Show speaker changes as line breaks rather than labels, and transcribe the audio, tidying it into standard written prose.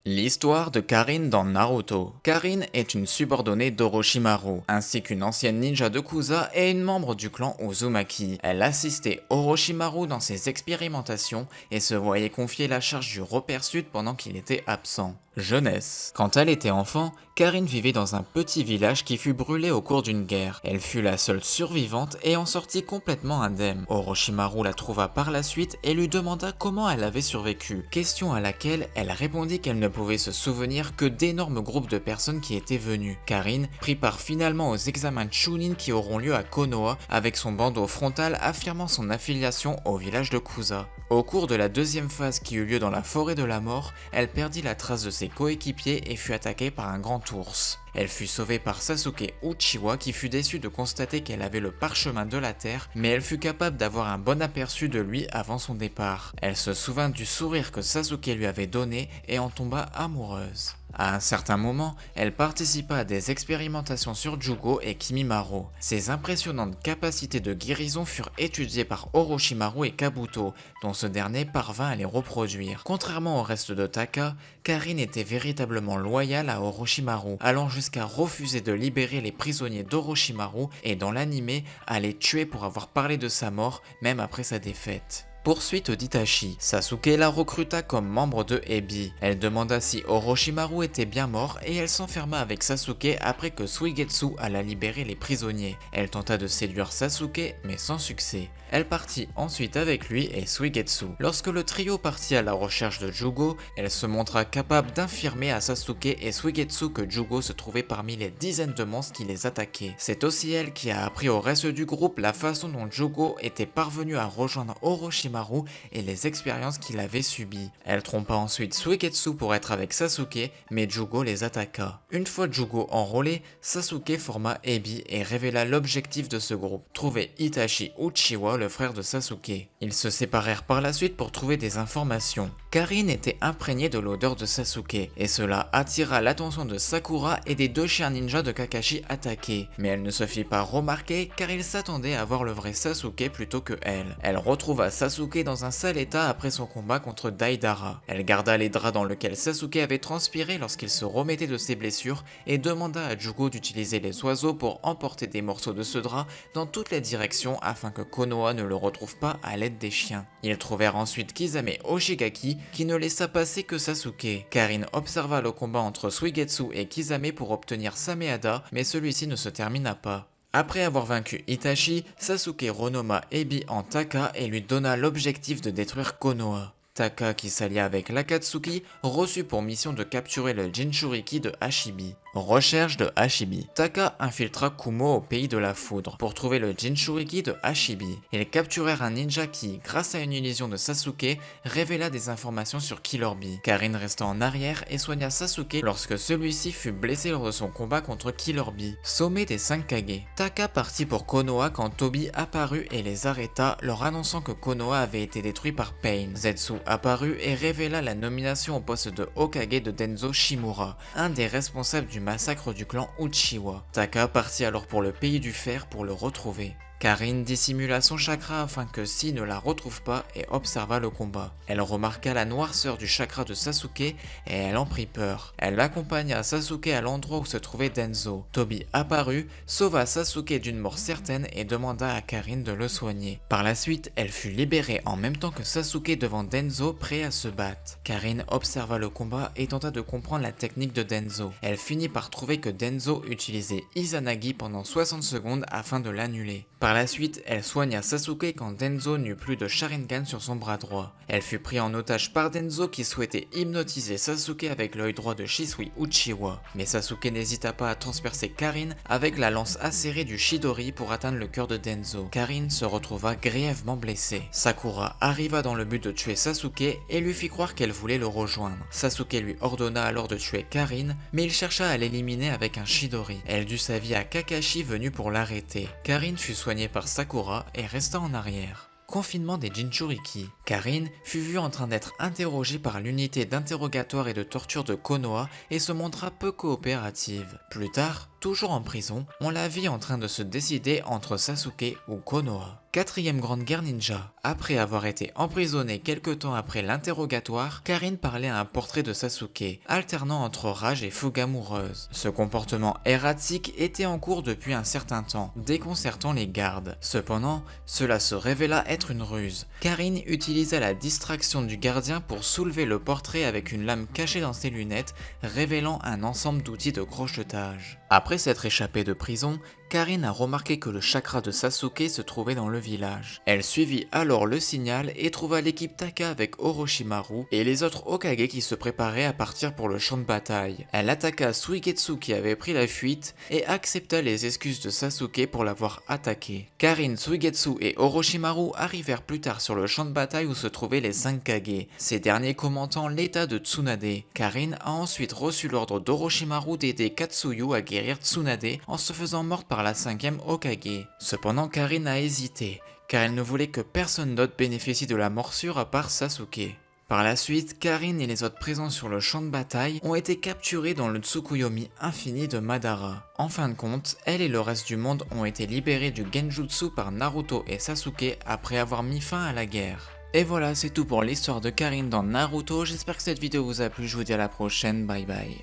L'histoire de Karin dans Naruto. Karin est une subordonnée d'Orochimaru, ainsi qu'une ancienne ninja de Kusa et une membre du clan Uzumaki. Elle assistait Orochimaru dans ses expérimentations et se voyait confier la charge du repère sud pendant qu'il était absent. Jeunesse. Quand elle était enfant, Karin vivait dans un petit village qui fut brûlé au cours d'une guerre. Elle fut la seule survivante et en sortit complètement indemne. Orochimaru la trouva par la suite et lui demanda comment elle avait survécu, question à laquelle elle répondit qu'elle ne pouvait se souvenir que d'énormes groupes de personnes qui étaient venues. Karin prit part finalement aux examens Chunin qui auront lieu à Konoha avec son bandeau frontal affirmant son affiliation au village de Kusa. Au cours de la deuxième phase qui eut lieu dans la forêt de la mort, elle perdit la trace de ses coéquipiers et fut attaquée par un grand ours. Elle fut sauvée par Sasuke Uchiwa qui fut déçu de constater qu'elle avait le parchemin de la terre, mais elle fut capable d'avoir un bon aperçu de lui avant son départ. Elle se souvint du sourire que Sasuke lui avait donné et en tomba amoureuse. À un certain moment, elle participa à des expérimentations sur Jugo et Kimimaro. Ses impressionnantes capacités de guérison furent étudiées par Orochimaru et Kabuto, dont ce dernier parvint à les reproduire. Contrairement au reste de Taka, Karin était véritablement loyale à Orochimaru, allant jusqu'à refuser de libérer les prisonniers d'Orochimaru et dans l'anime à les tuer pour avoir parlé de sa mort, même après sa défaite. Poursuite d'Itachi. Sasuke la recruta comme membre de Ebi. Elle demanda si Orochimaru était bien mort et elle s'enferma avec Sasuke après que Suigetsu alla libérer les prisonniers. Elle tenta de séduire Sasuke mais sans succès. Elle partit ensuite avec lui et Suigetsu. Lorsque le trio partit à la recherche de Jugo, elle se montra capable d'infirmer à Sasuke et Suigetsu que Jugo se trouvait parmi les dizaines de monstres qui les attaquaient. C'est aussi elle qui a appris au reste du groupe la façon dont Jugo était parvenu à rejoindre Orochimaru et les expériences qu'il avait subies. Elle trompa ensuite Suigetsu pour être avec Sasuke, mais Jugo les attaqua. Une fois Jugo enrôlé, Sasuke forma Ebi et révéla l'objectif de ce groupe, trouver Itachi Uchiwa, le frère de Sasuke. Ils se séparèrent par la suite pour trouver des informations. Karin était imprégnée de l'odeur de Sasuke, et cela attira l'attention de Sakura et des deux chiens ninja de Kakashi attaqués. Mais elle ne se fit pas remarquer car il s'attendait à voir le vrai Sasuke plutôt que elle. Elle retrouva Sasuke dans un sale état après son combat contre Deidara. Elle garda les draps dans lesquels Sasuke avait transpiré lorsqu'il se remettait de ses blessures et demanda à Jugo d'utiliser les oiseaux pour emporter des morceaux de ce drap dans toutes les directions afin que Konoha ne le retrouve pas à l'aide des chiens. Ils trouvèrent ensuite Kisame Hoshigaki qui ne laissa passer que Sasuke. Karin observa le combat entre Suigetsu et Kisame pour obtenir Sameada, mais celui-ci ne se termina pas. Après avoir vaincu Itachi, Sasuke renomma Ebi en Taka et lui donna l'objectif de détruire Konoha. Taka, qui s'allia avec l'Akatsuki, reçut pour mission de capturer le Jinchuriki de Hashibi. Recherche de Hashibi. Taka infiltra Kumo au pays de la foudre pour trouver le Jinchuriki de Hashibi. Ils capturèrent un ninja qui, grâce à une illusion de Sasuke, révéla des informations sur Killer Bee. Karin resta en arrière et soigna Sasuke lorsque celui-ci fut blessé lors de son combat contre Killer Bee. Sommet des 5 Kage. Taka partit pour Konoha quand Tobi apparut et les arrêta, leur annonçant que Konoha avait été détruit par Pain. Zetsu apparut et révéla la nomination au poste de Hokage de Denzo Shimura, un des responsables du massacre du clan Uchiwa. Taka partit alors pour le pays du fer pour le retrouver. Karin dissimula son chakra afin que Si ne la retrouve pas et observa le combat. Elle remarqua la noirceur du chakra de Sasuke et elle en prit peur. Elle accompagna Sasuke à l'endroit où se trouvait Denzo. Tobi apparut, sauva Sasuke d'une mort certaine et demanda à Karin de le soigner. Par la suite, elle fut libérée en même temps que Sasuke devant Denzo prêt à se battre. Karin observa le combat et tenta de comprendre la technique de Denzo. Elle finit par trouver que Denzo utilisait Izanagi pendant 60 secondes afin de l'annuler. Par la suite, elle soigna Sasuke quand Denzo n'eut plus de Sharingan sur son bras droit. Elle fut prise en otage par Denzo qui souhaitait hypnotiser Sasuke avec l'œil droit de Shisui Uchiwa. Mais Sasuke n'hésita pas à transpercer Karin avec la lance acérée du Chidori pour atteindre le cœur de Denzo. Karin se retrouva grièvement blessée. Sakura arriva dans le but de tuer Sasuke et lui fit croire qu'elle voulait le rejoindre. Sasuke lui ordonna alors de tuer Karin, mais il chercha à l'éliminer avec un Chidori. Elle dut sa vie à Kakashi venu pour l'arrêter. Karin fut soignée par Sakura et resta en arrière. Confinement des Jinchuriki. Karin fut vue en train d'être interrogée par l'unité d'interrogatoire et de torture de Konoha et se montra peu coopérative. Plus tard, Toujours en prison, on la vit en train de se décider entre Sasuke ou Konoha. Quatrième grande guerre ninja. Après avoir été emprisonnée quelque temps après l'interrogatoire, Karin parlait à un portrait de Sasuke, alternant entre rage et fougue amoureuse. Ce comportement erratique était en cours depuis un certain temps, déconcertant les gardes. Cependant, cela se révéla être une ruse. Karin utilisa la distraction du gardien pour soulever le portrait avec une lame cachée dans ses lunettes, révélant un ensemble d'outils de crochetage. Après s'être échappée de prison, Karin a remarqué que le chakra de Sasuke se trouvait dans le village. Elle suivit alors le signal et trouva l'équipe Taka avec Orochimaru et les autres Hokage qui se préparaient à partir pour le champ de bataille. Elle attaqua Suigetsu qui avait pris la fuite et accepta les excuses de Sasuke pour l'avoir attaqué. Karin, Suigetsu et Orochimaru arrivèrent plus tard sur le champ de bataille où se trouvaient les 5 Kage, ces derniers commentant l'état de Tsunade. Karin a ensuite reçu l'ordre d'Orochimaru d'aider Katsuyu à guérir Tsunade en se faisant morte par la 5e Hokage. Cependant, Karin a hésité, car elle ne voulait que personne d'autre bénéficie de la morsure à part Sasuke. Par la suite, Karin et les autres présents sur le champ de bataille ont été capturés dans le Tsukuyomi infini de Madara. En fin de compte, elle et le reste du monde ont été libérés du Genjutsu par Naruto et Sasuke après avoir mis fin à la guerre. Et voilà, c'est tout pour l'histoire de Karin dans Naruto, j'espère que cette vidéo vous a plu, je vous dis à la prochaine, bye bye.